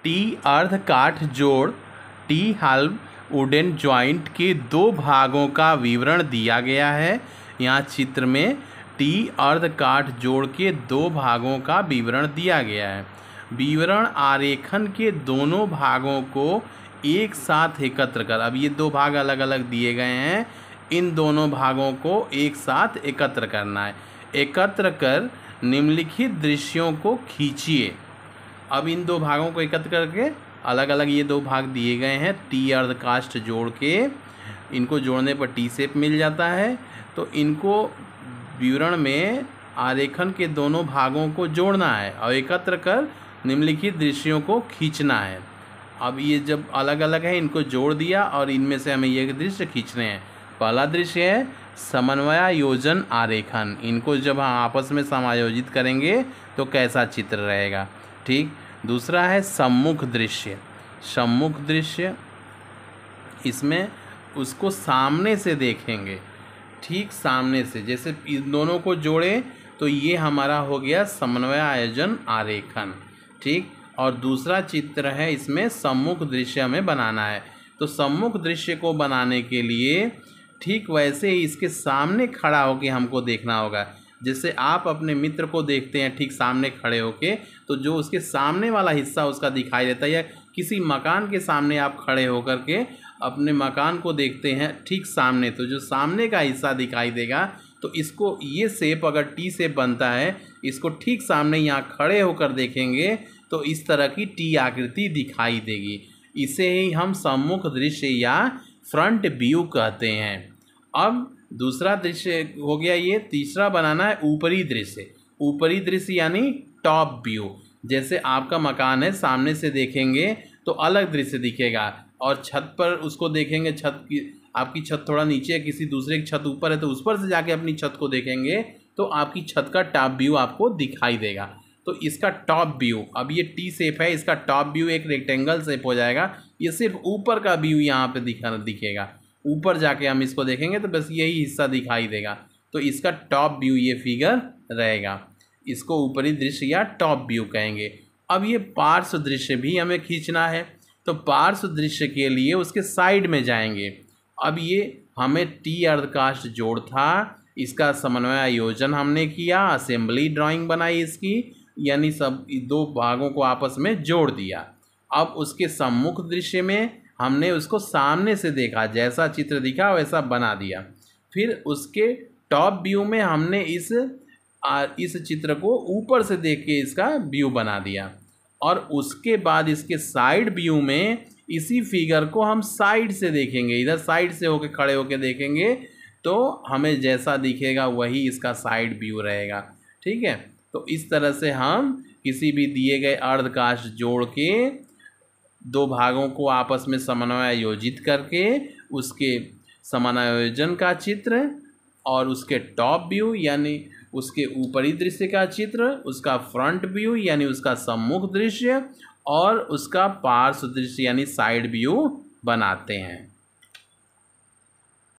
T अर्ध काठ जोड़ टी हाल्व वुडन जॉइंट के दो भागों का विवरण दिया गया है। यहाँ चित्र में टी अर्ध काठ जोड़ के दो भागों का विवरण दिया गया है। विवरण आरेखन के दोनों भागों को एक साथ एकत्र कर, अब ये दो भाग अलग अलग दिए गए हैं, इन दोनों भागों को एक साथ एकत्र करना है। एकत्र कर निम्नलिखित दृश्यों को खींचिए। अब इन दो भागों को एकत्र करके अलग अलग ये दो भाग दिए गए हैं, टी अर्ध कास्ट जोड़ के इनको जोड़ने पर टी शेप मिल जाता है। तो इनको विवरण में आरेखन के दोनों भागों को जोड़ना है और एकत्र कर निम्नलिखित दृश्यों को खींचना है। अब ये जब अलग अलग है इनको जोड़ दिया और इनमें से हमें ये दृश्य खींचने हैं। पहला दृश्य है समन्वयायोजन आरेखन। इनको जब हम आपस में समायोजित करेंगे तो कैसा चित्र रहेगा, ठीक। दूसरा है सम्मुख दृश्य। सम्मुख दृश्य, इसमें उसको सामने से देखेंगे, ठीक सामने से, जैसे इन दोनों को जोड़े तो ये हमारा हो गया समन्वयायोजन आरेखन, ठीक। और दूसरा चित्र है, इसमें सम्मुख दृश्य हमें बनाना है। तो सम्मुख दृश्य को बनाने के लिए ठीक वैसे ही इसके सामने खड़ा होकर हमको देखना होगा। जैसे आप अपने मित्र को देखते हैं ठीक सामने खड़े होके, तो जो उसके सामने वाला हिस्सा उसका दिखाई देता है, या किसी मकान के सामने आप खड़े होकर के अपने मकान को देखते हैं ठीक सामने, तो जो सामने का हिस्सा दिखाई देगा। तो इसको ये शेप अगर टी शेप बनता है, इसको ठीक सामने यहाँ खड़े होकर देखेंगे तो इस तरह की टी आकृति दिखाई देगी। इसे ही हम सम्मुख दृश्य या फ्रंट व्यू कहते हैं। अब दूसरा दृश्य हो गया ये। तीसरा बनाना है ऊपरी दृश्य। ऊपरी दृश्य यानी टॉप व्यू। जैसे आपका मकान है, सामने से देखेंगे तो अलग दृश्य दिखेगा, और छत पर उसको देखेंगे, छत की आपकी छत थोड़ा नीचे है, किसी दूसरे की छत ऊपर है, तो उस पर से जाके अपनी छत को देखेंगे तो आपकी छत का टॉप व्यू आपको दिखाई देगा। तो इसका टॉप व्यू, अब ये टी शेप है, इसका टॉप व्यू एक रेक्टेंगल शेप हो जाएगा। ये सिर्फ ऊपर का व्यू यहाँ पे दिखेगा। ऊपर जाके हम इसको देखेंगे तो बस यही हिस्सा दिखाई देगा। तो इसका टॉप व्यू ये फिगर रहेगा। इसको ऊपरी दृश्य या टॉप व्यू कहेंगे। अब ये पार्श्व दृश्य भी हमें खींचना है, तो पार्श्व दृश्य के लिए उसके साइड में जाएंगे। अब ये हमें टी अर्धकास्ट जोड़ था, इसका समन्वयायोजन हमने किया, असेंबली ड्राइंग बनाई इसकी, यानी सब दो भागों को आपस में जोड़ दिया। अब उसके सम्मुख दृश्य में हमने उसको सामने से देखा, जैसा चित्र दिखा वैसा बना दिया। फिर उसके टॉप व्यू में हमने इस चित्र को ऊपर से देख के इसका व्यू बना दिया, और उसके बाद इसके साइड व्यू में इसी फिगर को हम साइड से देखेंगे। इधर साइड से होके खड़े होके देखेंगे तो हमें जैसा दिखेगा वही इसका साइड व्यू रहेगा, ठीक है। तो इस तरह से हम किसी भी दिए गए अर्धकास्ट जोड़ के दो भागों को आपस में समन्वयोजित करके उसके समन्वयोजन का चित्र और उसके टॉप व्यू यानी उसके ऊपरी दृश्य का चित्र, उसका फ्रंट व्यू यानी उसका सम्मुख दृश्य, और उसका पार्श्व दृश्य यानी साइड व्यू बनाते हैं।